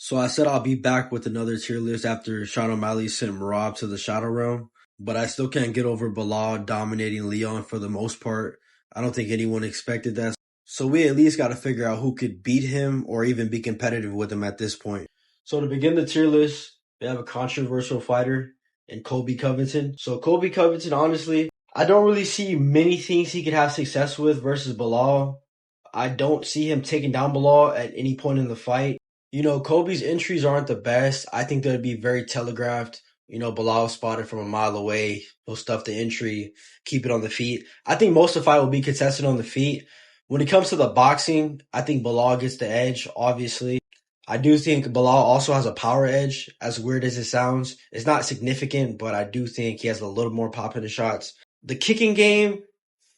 So I said I'll be back with another tier list after Sean O'Malley sent Rob to the Shadow Realm, but I still can't get over Belal dominating Leon for the most part. I don't think anyone expected that. So we at least got to figure out who could beat him or even be competitive with him at this point. So to begin the tier list, we have a controversial fighter in Colby Covington. So Colby Covington, honestly, I don't really see many things he could have success with versus Belal. I don't see him taking down Belal at any point in the fight. Kobe's entries aren't the best. I think they'd be very telegraphed. Belal spotted from a mile away. He'll stuff the entry, keep it on the feet. I think most of the fight will be contested on the feet. When it comes to the boxing, I think Belal gets the edge, obviously. I do think Belal also has a power edge, as weird as it sounds. It's not significant, but I do think he has a little more pop in the shots. The kicking game,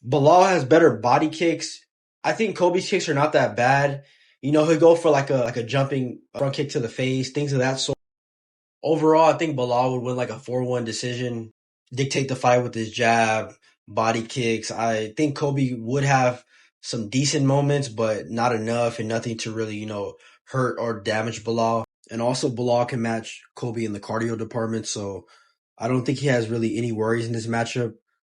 Belal has better body kicks. I think Kobe's kicks are not that bad. He'll go for like a jumping front kick to the face, things of that sort. Overall, I think Belal would win like a 4-1 decision, dictate the fight with his jab, body kicks. I think Kobe would have some decent moments, but not enough and nothing to really, hurt or damage Belal. And also Belal can match Kobe in the cardio department, so I don't think he has really any worries in this matchup.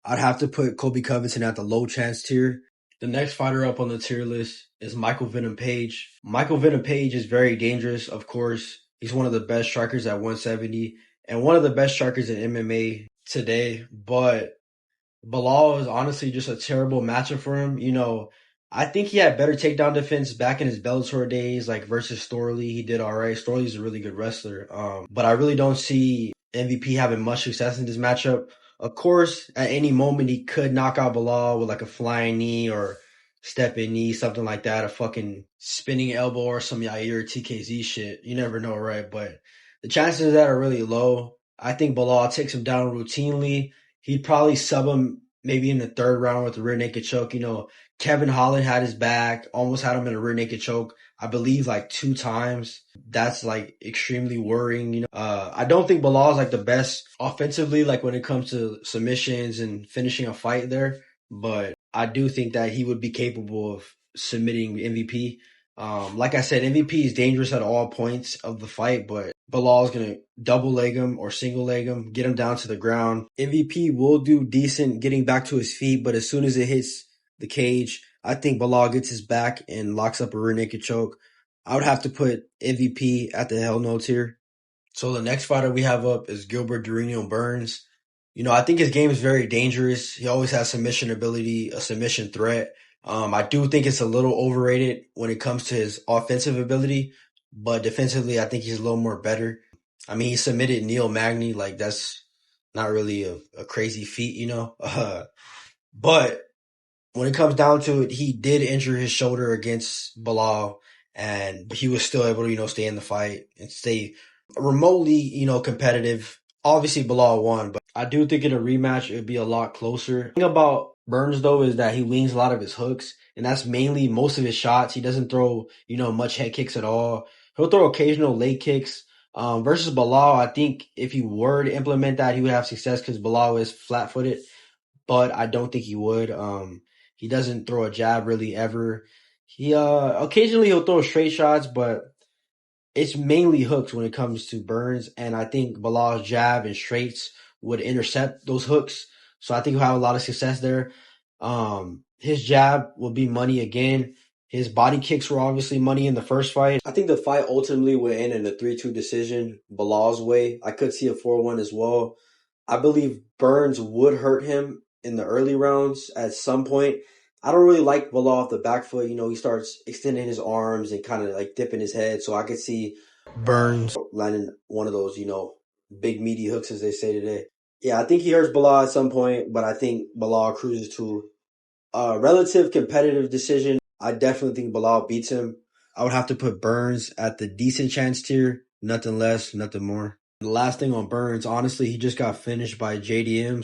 I'd have to put Colby Covington at the low chance tier. The next fighter up on the tier list is Michael Venom Page. Michael Venom Page is very dangerous, of course. He's one of the best strikers at 170 and one of the best strikers in MMA today. But Belal is honestly just a terrible matchup for him. I think he had better takedown defense back in his Bellator days, like versus Storley. He did all right. Storley's a really good wrestler. But I really don't see MVP having much success in this matchup. Of course, at any moment, he could knock out Belal with like a flying knee or step-in knee, something like that, a fucking spinning elbow or some Yair TKZ shit. You never know, right? But the chances of that are really low. I think Belal takes him down routinely. He'd probably sub him maybe in the third round with a rear naked choke. Kevin Holland had his back, almost had him in a rear naked choke, I believe like 2 times. That's like extremely worrying. I don't think Belal is like the best offensively, like when it comes to submissions and finishing a fight there. But I do think that he would be capable of submitting MVP. Like I said, MVP is dangerous at all points of the fight, but Belal is going to double leg him or single leg him, get him down to the ground. MVP will do decent getting back to his feet, but as soon as it hits the cage, I think Belal gets his back and locks up a rear naked choke. I would have to put MVP at the hell no tier. So the next fighter we have up is Gilbert Burns. I think his game is very dangerous. He always has submission ability, a submission threat. I do think it's a little overrated when it comes to his offensive ability, but defensively, I think he's a little more better. I mean, he submitted Neil Magny, like that's not really a crazy feat, but when it comes down to it, he did injure his shoulder against Belal, and he was still able to, stay in the fight and stay remotely, competitive. Obviously, Belal won, but I do think in a rematch, it would be a lot closer. The thing about Burns, though, is that he leans a lot of his hooks, and that's mainly most of his shots. He doesn't throw, much head kicks at all. He'll throw occasional leg kicks. Versus Belal, I think if he were to implement that, he would have success because Belal is flat-footed, but I don't think he would. He doesn't throw a jab really ever. He occasionally he'll throw straight shots, but it's mainly hooks when it comes to Burns, and I think Belal's jab and straights would intercept those hooks. So I think he'll have a lot of success there. His jab will be money again. His body kicks were obviously money in the first fight. I think the fight ultimately would end in a 3-2 decision, Belal's way. I could see a 4-1 as well. I believe Burns would hurt him in the early rounds at some point. I don't really like Belal off the back foot. He starts extending his arms and kind of like dipping his head. So I could see Burns landing one of those, big meaty hooks, as they say today. Yeah, I think he hurts Belal at some point, but I think Belal cruises to a relative competitive decision. I definitely think Belal beats him. I would have to put Burns at the decent chance tier. Nothing less, nothing more. The last thing on Burns, honestly, he just got finished by JDM,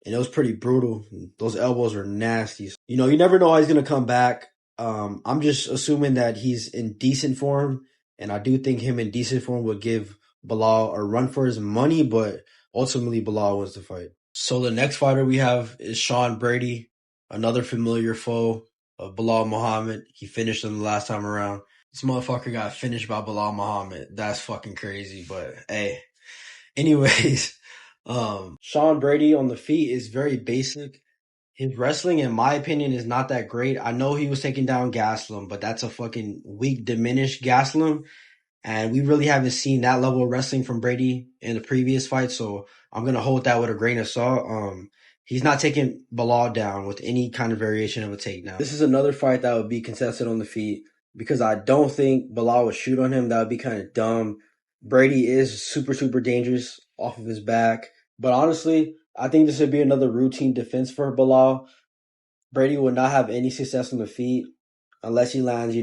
and it was pretty brutal. Those elbows are nasty. You never know how he's going to come back. I'm just assuming that he's in decent form, and I do think him in decent form would give Belal a run for his money, but ultimately Belal wins the fight. So the next fighter we have is Sean Brady, another familiar foe of Belal Muhammed. He finished him the last time around. This motherfucker got finished by Belal Muhammad. That's fucking crazy, but hey. Anyways, Sean Brady on the feet is very basic. His wrestling, in my opinion, is not that great. I know he was taking down Gaslam, but that's a fucking weak, diminished Gaslam. And we really haven't seen that level of wrestling from Brady in the previous fight, so I'm gonna hold that with a grain of salt. He's not taking Belal down with any kind of variation of a takedown. This is another fight that would be contested on the feet because I don't think Belal would shoot on him. That would be kind of dumb. Brady is super, super dangerous off of his back. But honestly, I think this would be another routine defense for Belal. Brady will not have any success on the feet unless he lands,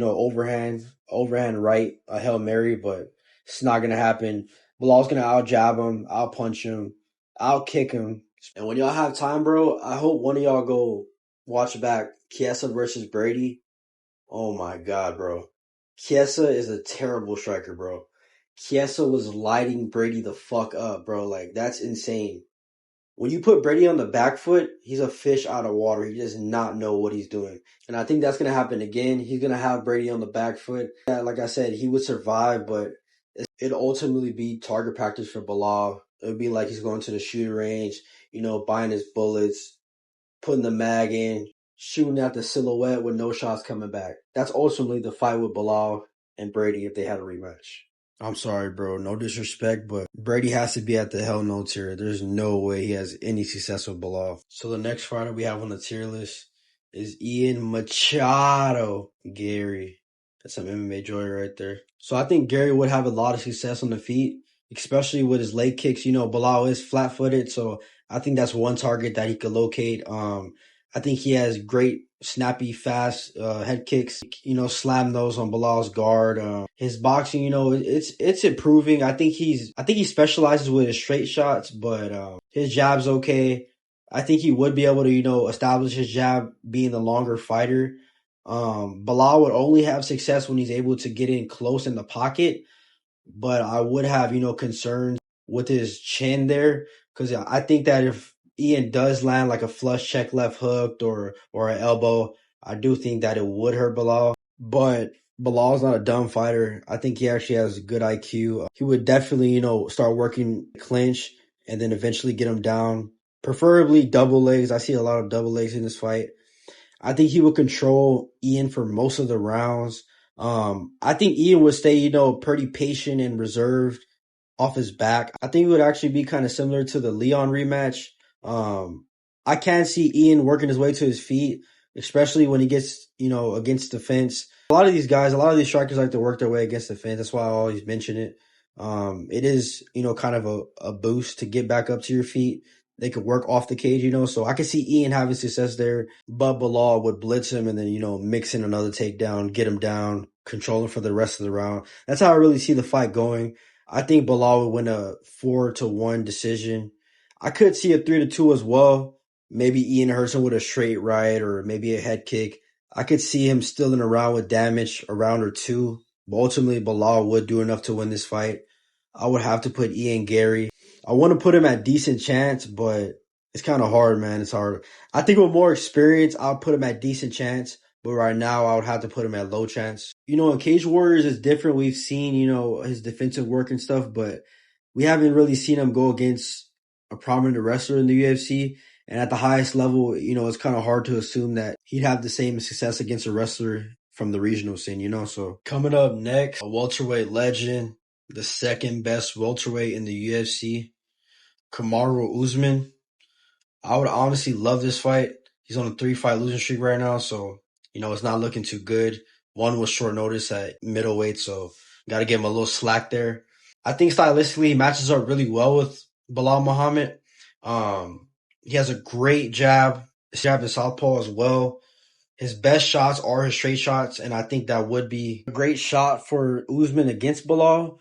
overhand right, a Hail Mary, but it's not going to happen. Bilal's going to out jab him, out punch him, out kick him. And when y'all have time, bro, I hope one of y'all go watch back Chiesa versus Brady. Oh my God, bro. Chiesa is a terrible striker, bro. Chiesa was lighting Brady the fuck up, bro. Like, that's insane. When you put Brady on the back foot, he's a fish out of water. He does not know what he's doing. And I think that's going to happen again. He's going to have Brady on the back foot. Yeah, like I said, he would survive, but it'd ultimately be target practice for Belal. It would be like he's going to the shooting range, buying his bullets, putting the mag in, shooting at the silhouette with no shots coming back. That's ultimately the fight with Belal and Brady if they had a rematch. I'm sorry, bro. No disrespect, but Brady has to be at the hell no tier. There's no way he has any success with Belal. So the next fighter we have on the tier list is Ian Machado Garry. That's some MMA joy right there. So I think Garry would have a lot of success on the feet, especially with his leg kicks. Belal is flat-footed, so I think that's one target that he could locate. I think he has great, snappy, fast head kicks. Slam those on Bilal's guard. His boxing, it's improving. I think he specializes with his straight shots, but his jab's okay. I think he would be able to, establish his jab being the longer fighter. Belal would only have success when he's able to get in close in the pocket, but I would have, concerns with his chin there because I think that if Ian does land like a flush check left hooked or an elbow, I do think that it would hurt Belal. But Bilal's not a dumb fighter. I think he actually has good IQ. He would definitely, start working clinch and then eventually get him down. Preferably double legs. I see a lot of double legs in this fight. I think he would control Ian for most of the rounds. I think Ian would stay, pretty patient and reserved off his back. I think it would actually be kind of similar to the Leon rematch. I can see Ian working his way to his feet, especially when he gets, against the fence. A lot of these strikers like to work their way against the fence. That's why I always mention it. It is, kind of a boost to get back up to your feet. They could work off the cage, so I could see Ian having success there, but Belal would blitz him and then, mix in another takedown, get him down, control him for the rest of the round. That's how I really see the fight going. I think Belal would win a 4-1 decision. I could see a 3-2 as well. Maybe Ian hurts him with a straight right or maybe a head kick. I could see him still in a round with damage, a round or two. But ultimately, Belal would do enough to win this fight. I would have to put Ian Garry. I want to put him at decent chance, but it's kind of hard, man. It's hard. I think with more experience, I'll put him at decent chance. But right now, I would have to put him at low chance. In Cage Warriors, it's different. We've seen, his defensive work and stuff, but we haven't really seen him go against a prominent wrestler in the UFC. And at the highest level, it's kind of hard to assume that he'd have the same success against a wrestler from the regional scene, So coming up next, a welterweight legend, the second best welterweight in the UFC, Kamaru Usman. I would honestly love this fight. He's on a 3-fight losing streak right now, so it's not looking too good. One was short notice at middleweight, so got to give him a little slack there. I think stylistically he matches up really well with Belal Muhammad. He has a great jab. His jab is southpaw as well. His best shots are his straight shots, and I think that would be a great shot for Usman against Belal.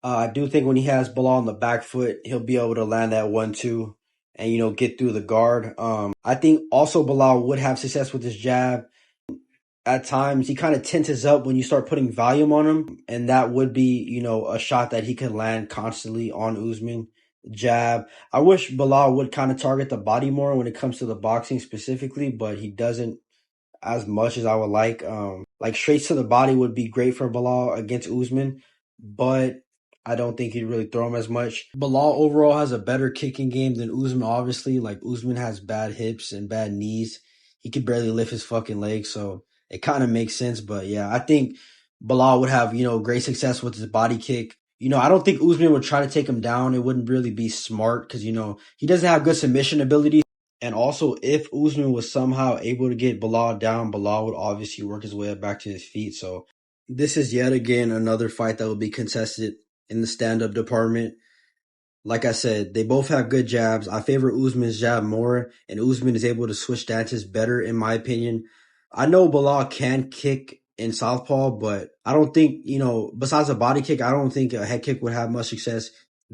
I do think when he has Belal on the back foot, he'll be able to land that 1-2 and, get through the guard. I think also Belal would have success with his jab. At times, he kind of tenses up when you start putting volume on him, and that would be, a shot that he could land constantly on Usman. Jab. I wish Belal would kind of target the body more when it comes to the boxing specifically, but he doesn't. as much as I would like. Like straight to the body would be great for Belal against Usman, but I don't think he'd really throw him as much. Belal overall has a better kicking game than Usman, obviously. Like Usman has bad hips and bad knees. He could barely lift his fucking legs, so it kind of makes sense. But yeah, I think Belal would have, great success with his body kick. I don't think Usman would try to take him down. It wouldn't really be smart because, he doesn't have good submission ability. And also, if Usman was somehow able to get Belal down, Belal would obviously work his way back to his feet. So this is yet again another fight that will be contested in the stand-up department. Like I said, they both have good jabs. I favor Usman's jab more, and Usman is able to switch stances better, in my opinion. I know Belal can kick in southpaw, but I don't think, besides a body kick, I don't think a head kick would have much success,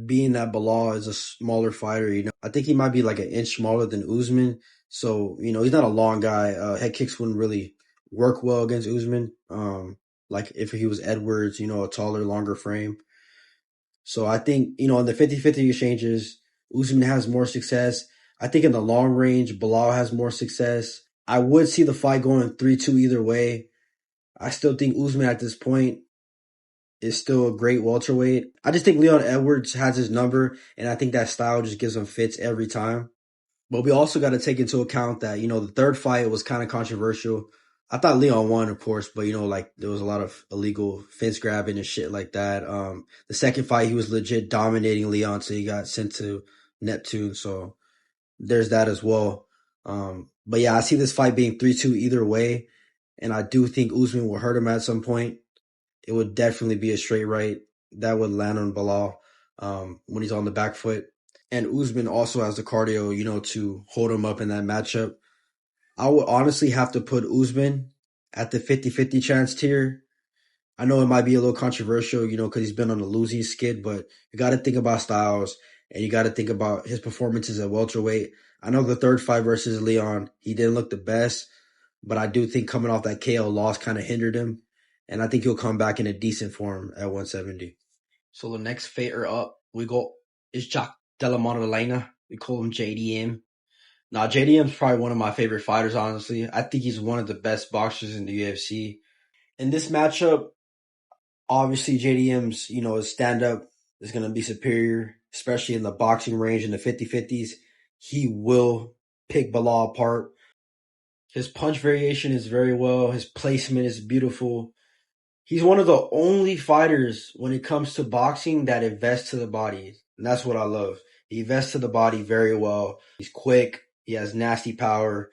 being that Belal is a smaller fighter. I think he might be like an inch smaller than Usman. So, he's not a long guy. Head kicks wouldn't really work well against Usman. Like if he was Edwards, a taller, longer frame. So I think, in the 50-50 exchanges, Usman has more success. I think in the long range, Belal has more success. I would see the fight going 3-2 either way. I still think Usman at this point is still a great welterweight. I just think Leon Edwards has his number, and I think that style just gives him fits every time. But we also got to take into account that, the third fight was kind of controversial. I thought Leon won, of course, but, like there was a lot of illegal fence grabbing and shit like that. The second fight, he was legit dominating Leon, so he got sent to Neptune. So there's that as well. But yeah, I see this fight being 3-2 either way, and I do think Usman will hurt him at some point. It would definitely be a straight right that would land on Belal when he's on the back foot. And Usman also has the cardio, to hold him up in that matchup. I would honestly have to put Usman at the 50-50 chance tier. I know it might be a little controversial, because he's been on a losing skid, but you got to think about styles and you got to think about his performances at welterweight. I know the third fight versus Leon, he didn't look the best, but I do think coming off that KO loss kind of hindered him, and I think he'll come back in a decent form at 170. So the next fighter up, we got is Jack Della Maddalena. We call him JDM. Now, JDM's probably one of my favorite fighters, honestly. I think he's one of the best boxers in the UFC. In this matchup, obviously JDM's, his stand-up is going to be superior, especially in the boxing range in the 50-50s. He will pick Belal apart. His punch variation is very well. His placement is beautiful. He's one of the only fighters when it comes to boxing that invests to the body. And that's what I love. He invests to the body very well. He's quick. He has nasty power.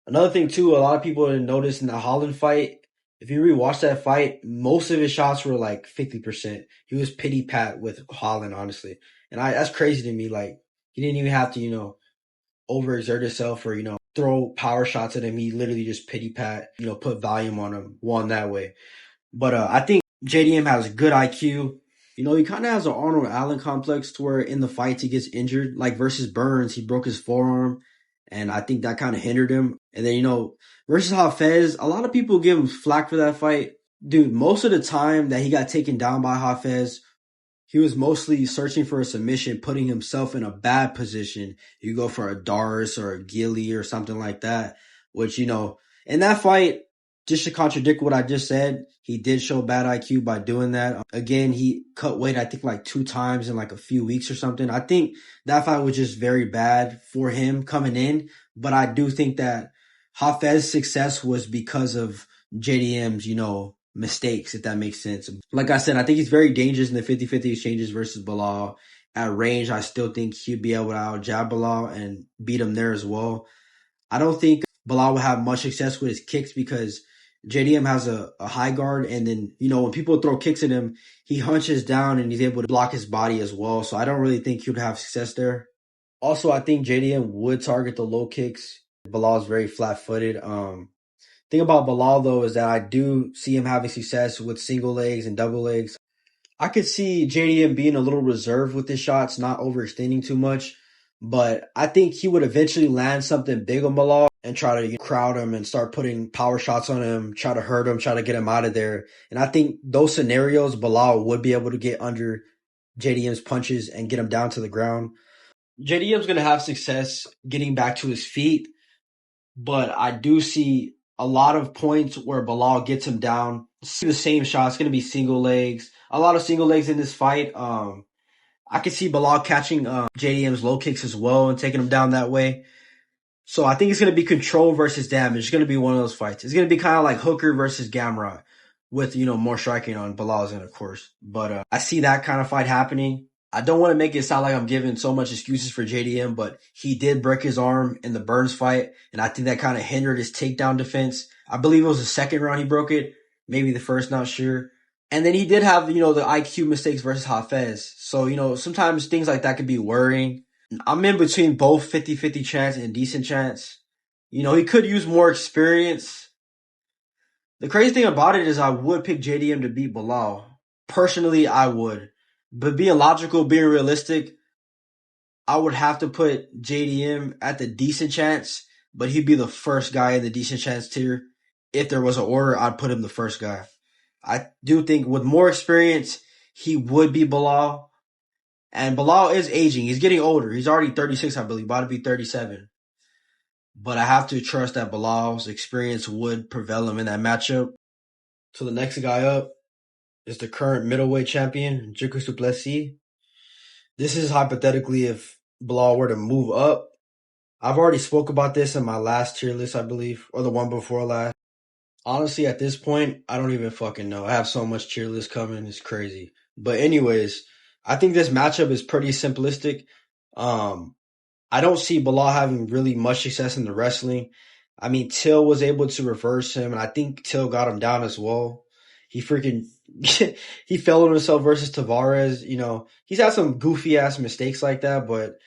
Another thing, too, a lot of people didn't notice in the Holland fight, if you rewatch that fight, most of his shots were like 50%. He was pity pat with Holland, honestly. And that's crazy to me. Like, he didn't even have to, overexert himself or, throw power shots at him. He literally just pity pat, put volume on him, won that way. But I think JDM has good IQ. He kind of has an Arnold Allen complex to where in the fights he gets injured. Like versus Burns, he broke his forearm, and I think that kind of hindered him. And then, versus Hafez, a lot of people give him flack for that fight. Dude, most of the time that he got taken down by Hafez, he was mostly searching for a submission, putting himself in a bad position. You go for a Doris or a Gilly or something like that, which, in that fight, just to contradict what I just said, he did show bad IQ by doing that. Again, he cut weight, I think, like 2 times in like a few weeks or something. I think that fight was just very bad for him coming in. But I do think that Hafez's success was because of JDM's, mistakes, if that makes sense. Like I said, I think he's very dangerous in the 50-50 exchanges versus Belal. At range, I still think he'd be able to out-jab Belal and beat him there as well. I don't think Belal will have much success with his kicks because JDM has a high guard, and then, when people throw kicks at him, he hunches down and he's able to block his body as well. So I don't really think he would have success there. Also, I think JDM would target the low kicks. Belal is very flat-footed. Thing about Belal, though, is that I do see him having success with single legs and double legs. I could see JDM being a little reserved with his shots, not overextending too much. But I think he would eventually land something big on Belal and try to crowd him and start putting power shots on him, try to hurt him, try to get him out of there. And I think those scenarios, Belal would be able to get under JDM's punches and get him down to the ground. JDM's going to have success getting back to his feet, but I do see a lot of points where Belal gets him down. See the same shot. It's going to be single legs. A lot of single legs in this fight. I could see Belal catching JDM's low kicks as well and taking him down that way. So I think it's going to be control versus damage. It's going to be one of those fights. It's going to be kind of like Hooker versus Gamrot with, more striking on Belal's end, of course. But I see that kind of fight happening. I don't want to make it sound like I'm giving so much excuses for JDM, but he did break his arm in the Burns fight, and I think that kind of hindered his takedown defense. I believe it was the second round he broke it, maybe the first, not sure. And then he did have, the IQ mistakes versus Hafez. So, sometimes things like that could be worrying. I'm in between both 50-50 chance and decent chance. He could use more experience. The crazy thing about it is I would pick JDM to beat Belal. Personally, I would. But being logical, being realistic, I would have to put JDM at the decent chance, but he'd be the first guy in the decent chance tier. If there was an order, I'd put him the first guy. I do think with more experience, he would be Belal. And Belal is aging. He's getting older. He's already 36, I believe, about to be 37. But I have to trust that Belal's experience would prevail him in that matchup. So the next guy up is the current middleweight champion, Dricus du Plessis. This is hypothetically if Belal were to move up. I've already spoke about this in my last tier list, I believe, or the one before last. Honestly, at this point, I don't even fucking know. I have so much tier list coming. It's crazy. But anyways, I think this matchup is pretty simplistic. I don't see Belal having really much success in the wrestling. I mean, Till was able to reverse him, and I think Till got him down as well. He freaking he fell on himself versus Tavares. He's had some goofy ass mistakes like that, but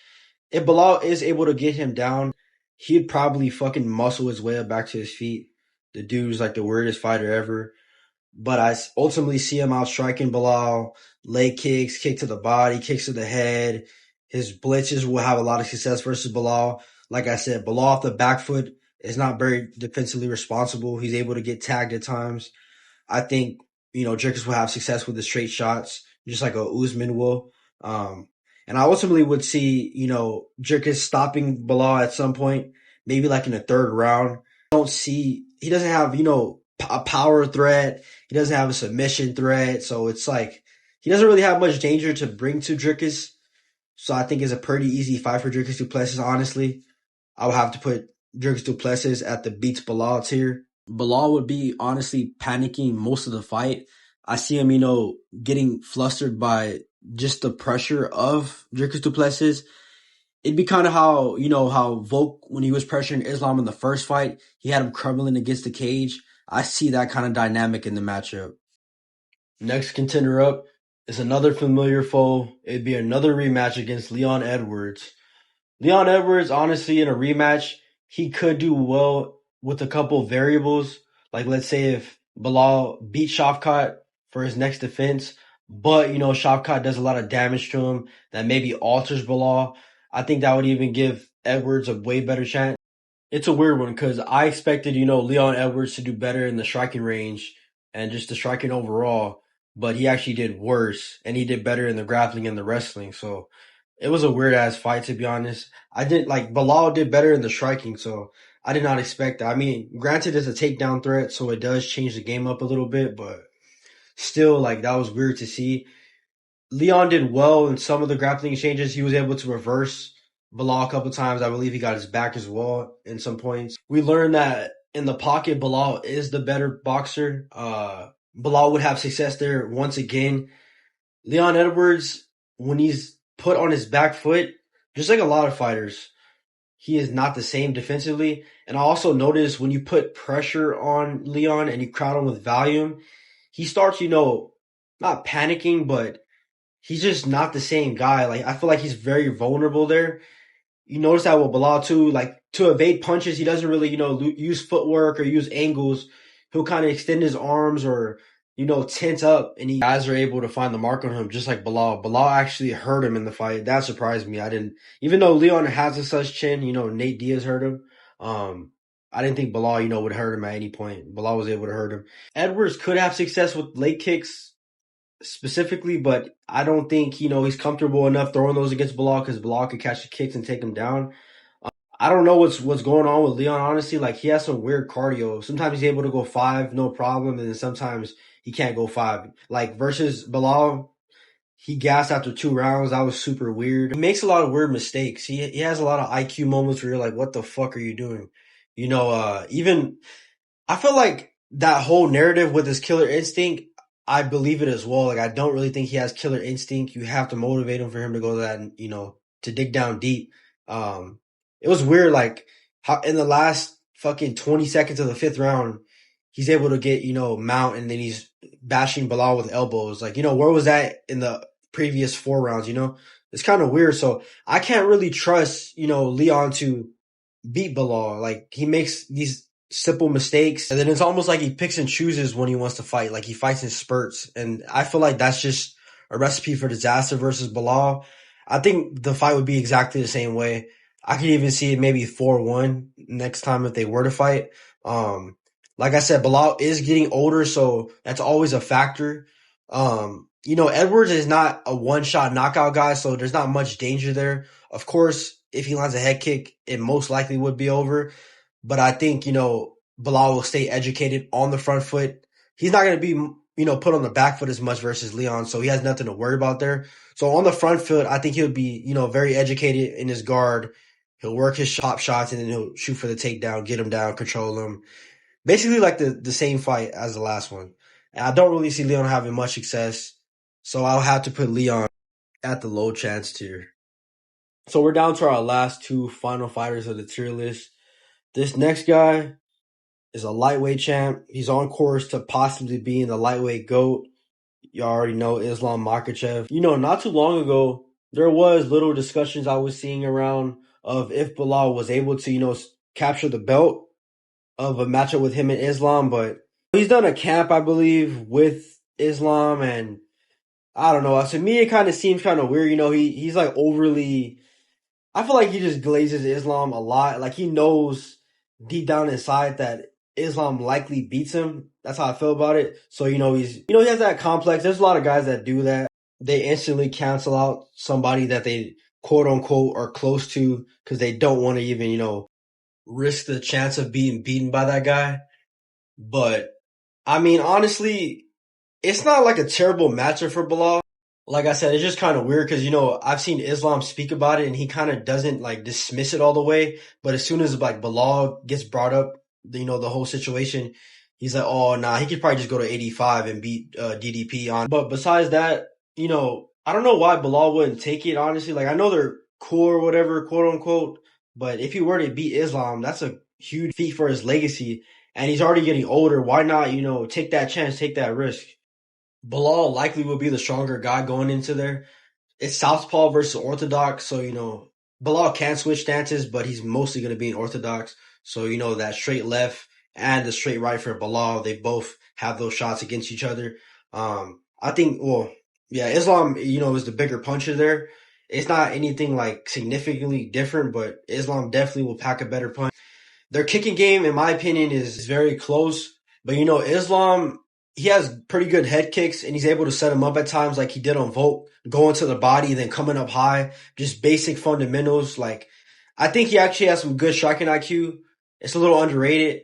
if Belal is able to get him down, he'd probably fucking muscle his way up back to his feet. The dude's like the weirdest fighter ever. But I ultimately see him out striking Belal, leg kicks, kick to the body, kicks to the head. His blitzes will have a lot of success versus Belal. Like I said, Belal off the back foot is not very defensively responsible. He's able to get tagged at times. I think, Dricus will have success with the straight shots, just like a Usman will. And I ultimately would see, Dricus stopping Belal at some point, maybe like in the third round. He doesn't have, a power threat. He doesn't have a submission threat. So it's like, he doesn't really have much danger to bring to Dricus. So I think it's a pretty easy fight for Dricus du Plessis, honestly. I would have to put Dricus du Plessis at the beats Belal tier. Belal would be honestly panicking most of the fight. I see him, getting flustered by just the pressure of Dricus du Plessis. It'd be kind of how Volk, when he was pressuring Islam in the first fight, he had him crumbling against the cage. I see that kind of dynamic in the matchup. Next contender up is another familiar foe. It'd be another rematch against Leon Edwards. Leon Edwards, honestly, in a rematch, he could do well with a couple variables. Like, let's say if Belal beat Shavkat for his next defense, but, Shavkat does a lot of damage to him that maybe alters Belal. I think that would even give Edwards a way better chance. It's a weird one because I expected, Leon Edwards to do better in the striking range and just the striking overall, but he actually did worse and he did better in the grappling and the wrestling. So it was a weird ass fight, to be honest. Belal did better in the striking, so I did not expect that. I mean, granted, it's a takedown threat, so it does change the game up a little bit, but still, that was weird to see. Leon did well in some of the grappling exchanges. He was able to reverse Belal a couple times. I believe he got his back as well in some points. We learned that in the pocket, Belal is the better boxer. Belal would have success there once again. Leon Edwards, when he's put on his back foot, just like a lot of fighters, he is not the same defensively. And I also noticed when you put pressure on Leon and you crowd him with volume, he starts, not panicking, but he's just not the same guy. I feel like he's very vulnerable there. You notice that with Belal too, to evade punches, he doesn't really, use footwork or use angles. He'll kind of extend his arms or, tense up, and guys are able to find the mark on him just like Belal. Belal actually hurt him in the fight. That surprised me. Even though Leon has a such chin, Nate Diaz hurt him. I didn't think Belal, would hurt him at any point. Belal was able to hurt him. Edwards could have success with leg kicks specifically, but I don't think, he's comfortable enough throwing those against Belal because Belal could catch the kicks and take him down. I don't know what's going on with Leon, honestly. Like, he has some weird cardio. Sometimes he's able to go 5, no problem, and then sometimes he can't go 5. Like, versus Belal, he gassed after 2 rounds. That was super weird. He makes a lot of weird mistakes. He has a lot of IQ moments where you're like, what the fuck are you doing? Even I feel like that whole narrative with his killer instinct, I believe it as well. Like, I don't really think he has killer instinct. You have to motivate him for him to go to that, to dig down deep. It was weird, like, how in the last fucking 20 seconds of the 5th round, he's able to get, mount, and then he's bashing Belal with elbows. Like, where was that in the previous 4 rounds? It's kind of weird. So I can't really trust, Leon to beat Belal. Like, he makes these simple mistakes, and then it's almost like he picks and chooses when he wants to fight. Like, he fights in spurts, and I feel like that's just a recipe for disaster versus Belal. I think the fight would be exactly the same way. I could even see it maybe 4-1 next time if they were to fight. Like I said, Belal is getting older, so that's always a factor. Edwards is not a one-shot knockout guy, so there's not much danger there. Of course, if he lands a head kick, it most likely would be over. But I think, Belal will stay educated on the front foot. He's not going to be, put on the back foot as much versus Leon, so he has nothing to worry about there. So on the front foot, I think he'll be, very educated in his guard. He'll work his top shots, and then he'll shoot for the takedown, get him down, control him. Basically like the same fight as the last one. And I don't really see Leon having much success, so I'll have to put Leon at the low chance tier. So we're down to our last 2 final fighters of the tier list. This next guy is a lightweight champ. He's on course to possibly being the lightweight GOAT. You already know Islam Makhachev. Not too long ago, there was little discussions I was seeing around of if Belal was able to, capture the belt of a matchup with him and Islam, but he's done a camp, I believe, with Islam, and I don't know. To me, it kind of seems kind of weird. He's like overly. I feel like he just glazes Islam a lot. Like, he knows deep down inside that Islam likely beats him. That's how I feel about it. So, he has that complex. There's a lot of guys that do that. They instantly cancel out somebody that they quote unquote are close to because they don't want to even, risk the chance of being beaten by that guy. But I mean, honestly, it's not like a terrible matchup for Belal. Like I said, it's just kind of weird because, I've seen Islam speak about it and he kind of doesn't like dismiss it all the way. But as soon as like Belal gets brought up, the whole situation, he's like, oh, nah, he could probably just go to 85 and beat DDP on. But besides that, I don't know why Belal wouldn't take it, honestly. Like, I know they're cool or whatever, quote unquote. But if he were to beat Islam, that's a huge feat for his legacy. And he's already getting older. Why not, take that chance, take that risk? Belal likely will be the stronger guy going into there. It's southpaw versus orthodox, so Belal can switch stances, but he's mostly going to be in orthodox. So that straight left and the straight right for Belal, they both have those shots against each other. I think, Islam, is the bigger puncher there. It's not anything like significantly different, but Islam definitely will pack a better punch. Their kicking game, in my opinion, is very close. But Islam, he has pretty good head kicks, and he's able to set him up at times like he did on Volk, going to the body, then coming up high. Just basic fundamentals. Like, I think he actually has some good striking IQ. It's a little underrated.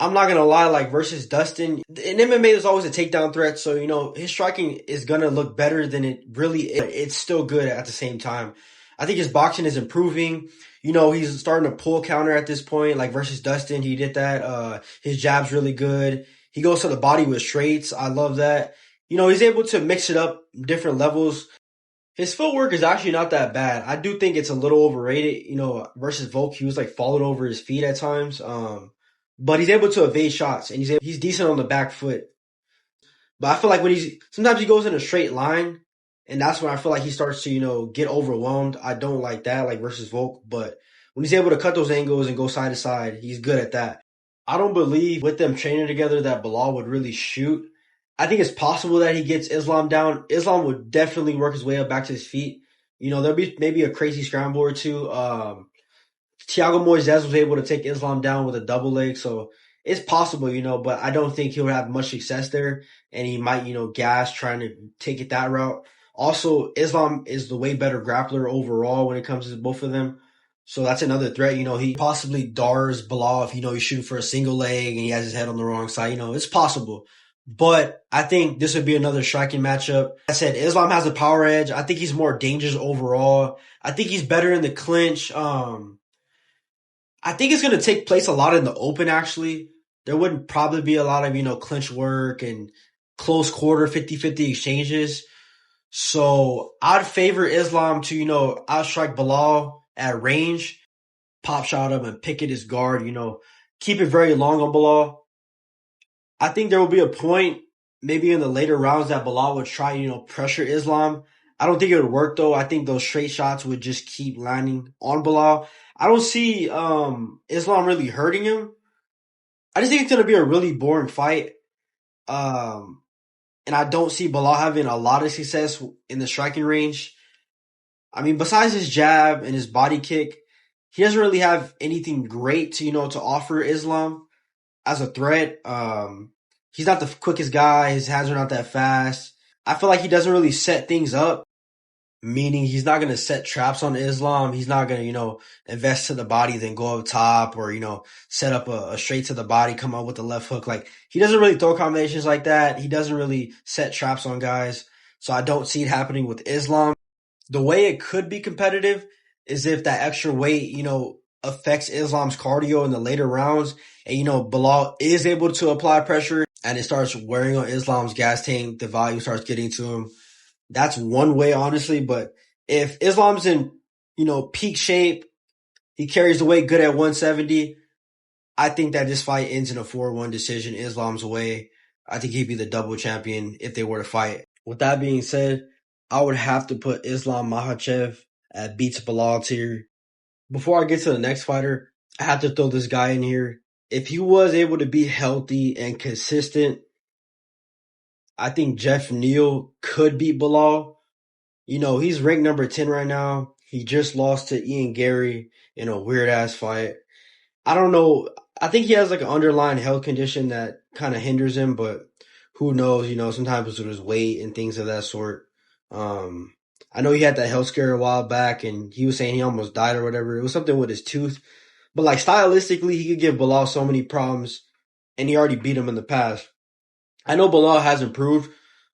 I'm not going to lie, like versus Dustin, in MMA there's always a takedown threat, so his striking is going to look better than it really is. It's still good at the same time. I think his boxing is improving. He's starting to pull counter at this point, like versus Dustin, he did that. His jab's really good. He goes to the body with straights. I love that. He's able to mix it up different levels. His footwork is actually not that bad. I do think it's a little overrated. Versus Volk, he was like falling over his feet at times. But he's able to evade shots, and he's decent on the back foot. But I feel like sometimes he goes in a straight line, and that's when I feel like he starts to, get overwhelmed. I don't like that, like versus Volk. But when he's able to cut those angles and go side to side, he's good at that. I don't believe with them training together that Belal would really shoot. I think it's possible that he gets Islam down. Islam would definitely work his way up back to his feet. There'll be maybe a crazy scramble or two. Thiago Moises was able to take Islam down with a double leg, so it's possible, but I don't think he'll have much success there, and he might, gas trying to take it that route. Also, Islam is the way better grappler overall when it comes to both of them. So that's another threat. He possibly dars Belal if, he's shooting for a single leg and he has his head on the wrong side. It's possible. But I think this would be another striking matchup. I said Islam has a power edge. I think he's more dangerous overall. I think he's better in the clinch. I think it's going to take place a lot in the open, actually. There wouldn't probably be a lot of, clinch work and close quarter 50-50 exchanges. So I'd favor Islam to, outstrike Belal at range, pop shot him and pick at his guard, keep it very long on Belal. I think there will be a point maybe in the later rounds that Belal would try, pressure Islam. I don't think it would work though. I think those straight shots would just keep landing on Belal. I don't see Islam really hurting him. I just think it's gonna be a really boring fight. And I don't see Belal having a lot of success in the striking range. I mean, besides his jab and his body kick, he doesn't really have anything great to, to offer Islam as a threat. He's not the quickest guy. His hands are not that fast. I feel like he doesn't really set things up, meaning he's not going to set traps on Islam. He's not going to, invest to the body, then go up top or, set up a straight to the body, come out with the left hook. Like, he doesn't really throw combinations like that. He doesn't really set traps on guys. So I don't see it happening with Islam. The way it could be competitive is if that extra weight, affects Islam's cardio in the later rounds and, Belal is able to apply pressure and it starts wearing on Islam's gas tank, the volume starts getting to him. That's one way, honestly, but if Islam's in, peak shape, he carries the weight good at 170, I think that this fight ends in a 4-1 decision Islam's way. I think he'd be the double champion if they were to fight. With that being said, I would have to put Islam Makhachev at beats Belal tier. Before I get to the next fighter, I have to throw this guy in here. If he was able to be healthy and consistent, I think Jeff Neal could beat Belal. He's ranked number 10 right now. He just lost to Ian Garry in a weird-ass fight. I don't know. I think he has like an underlying health condition that kind of hinders him, but who knows? Sometimes with his weight and things of that sort. I know he had that health scare a while back and he was saying he almost died or whatever. It was something with his tooth. But like stylistically, he could give Belal so many problems and he already beat him in the past. I know Belal has improved,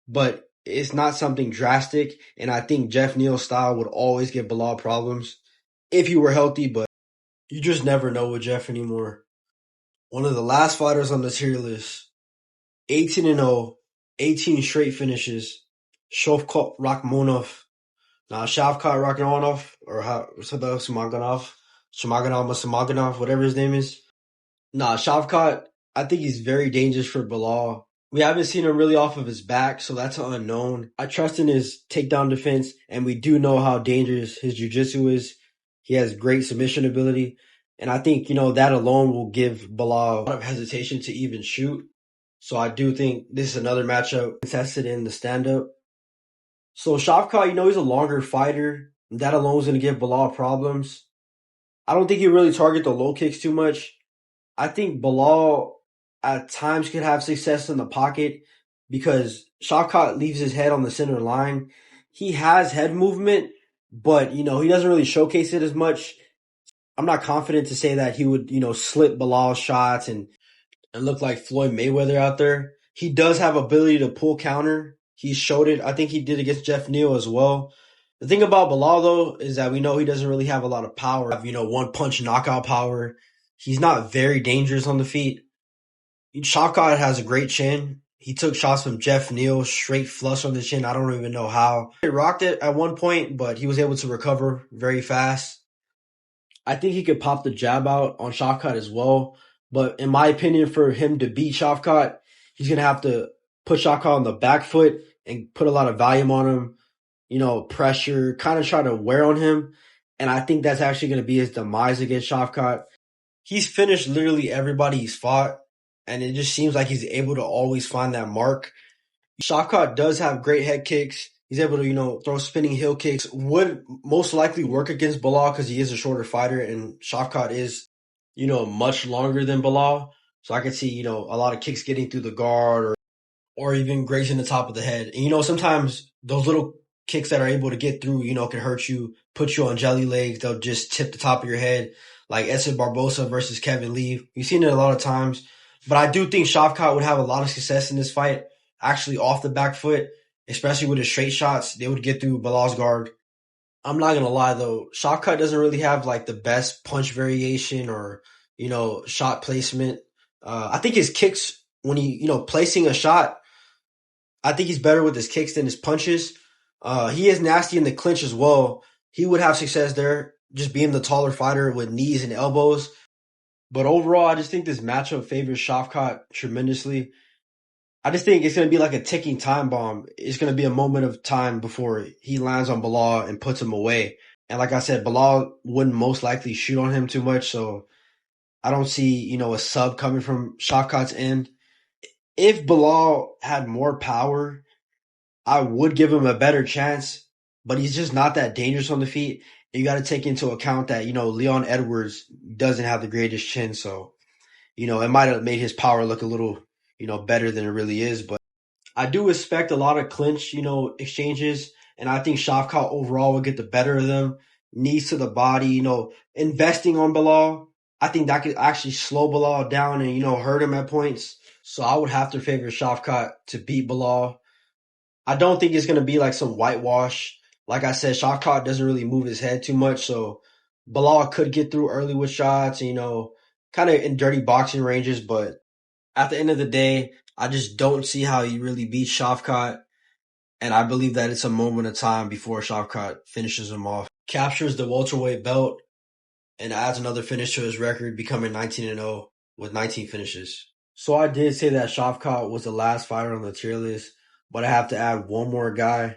but it's not something drastic. And I think Jeff Neal's style would always give Belal problems if he were healthy, but you just never know with Jeff anymore. One of the last fighters on the tier list, 18-0, 18 straight finishes, Shavkat Rakhmonov. Now, Shavkat Rakhmonov, or Smaganov, whatever his name is. Shavkat, I think he's very dangerous for Belal. We haven't seen him really off of his back, so that's an unknown. I trust in his takedown defense, and we do know how dangerous his jiu-jitsu is. He has great submission ability, and I think, that alone will give Belal a lot of hesitation to even shoot. So I do think this is another matchup contested in the stand-up. So Shavkat, he's a longer fighter. That alone is going to give Belal problems. I don't think he really target the low kicks too much. I think Belal at times could have success in the pocket because Shavkat leaves his head on the center line. He has head movement, but, he doesn't really showcase it as much. I'm not confident to say that he would, slip Belal's shots and look like Floyd Mayweather out there. He does have ability to pull counter. He showed it. I think he did against Jeff Neal as well. The thing about Belal, though, is that we know he doesn't really have a lot of power. One punch knockout power. He's not very dangerous on the feet. Shavkat has a great chin. He took shots from Jeff Neal straight flush on the chin. I don't even know how. He rocked it at one point, but he was able to recover very fast. I think he could pop the jab out on Shavkat as well. But in my opinion, for him to beat Shavkat, he's going to have to put Shavkat on the back foot and put a lot of volume on him, pressure, kind of try to wear on him. And I think that's actually going to be his demise against Shavkat. He's finished literally everybody he's fought, and it just seems like he's able to always find that mark. Shavkat does have great head kicks. He's able to, throw spinning heel kicks. Would most likely work against Belal because he is a shorter fighter, and Shavkat is, much longer than Belal. So I could see, a lot of kicks getting through the guard or even grazing the top of the head. And, sometimes those little kicks that are able to get through, can hurt you, put you on jelly legs. They'll just tip the top of your head, like Edson Barbosa versus Kevin Lee. You've seen it a lot of times. But I do think Shavkat would have a lot of success in this fight, actually off the back foot, especially with his straight shots. They would get through Belal's guard. I'm not gonna lie though, Shavkat doesn't really have like the best punch variation or, shot placement. I think his kicks, when he, placing a shot, I think he's better with his kicks than his punches. He is nasty in the clinch as well. He would have success there, just being the taller fighter with knees and elbows. But overall, I just think this matchup favors Shavkat tremendously. I just think it's going to be like a ticking time bomb. It's going to be a moment of time before he lands on Belal and puts him away. And like I said, Belal wouldn't most likely shoot on him too much. So I don't see, a sub coming from Shavkat's end. If Belal had more power, I would give him a better chance, but he's just not that dangerous on the feet. You got to take into account that, Leon Edwards doesn't have the greatest chin. So, it might have made his power look a little, better than it really is. But I do expect a lot of clinch, exchanges. And I think Shavkat overall will get the better of them. Knees to the body, investing on Belal. I think that could actually slow Belal down and, hurt him at points. So I would have to favor Shavkat to beat Belal. I don't think it's going to be like some whitewash. Like I said, Shavkat doesn't really move his head too much. So Belal could get through early with shots, kind of in dirty boxing ranges. But at the end of the day, I just don't see how he really beats Shavkat. And I believe that it's a moment of time before Shavkat finishes him off. Captures the welterweight belt and adds another finish to his record, becoming 19-0 with 19 finishes. So I did say that Shavkat was the last fighter on the tier list, but I have to add one more guy.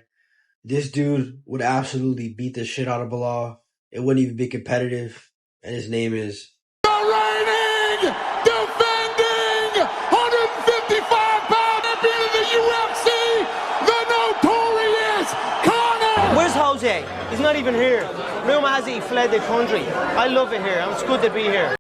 This dude would absolutely beat the shit out of Belal. It wouldn't even be competitive. And his name is the reigning, defending, 155-pound champion of the UFC, the notorious Conor. Where's Jose? He's not even here. Rumor has it he fled the country. I love it here. It's good to be here.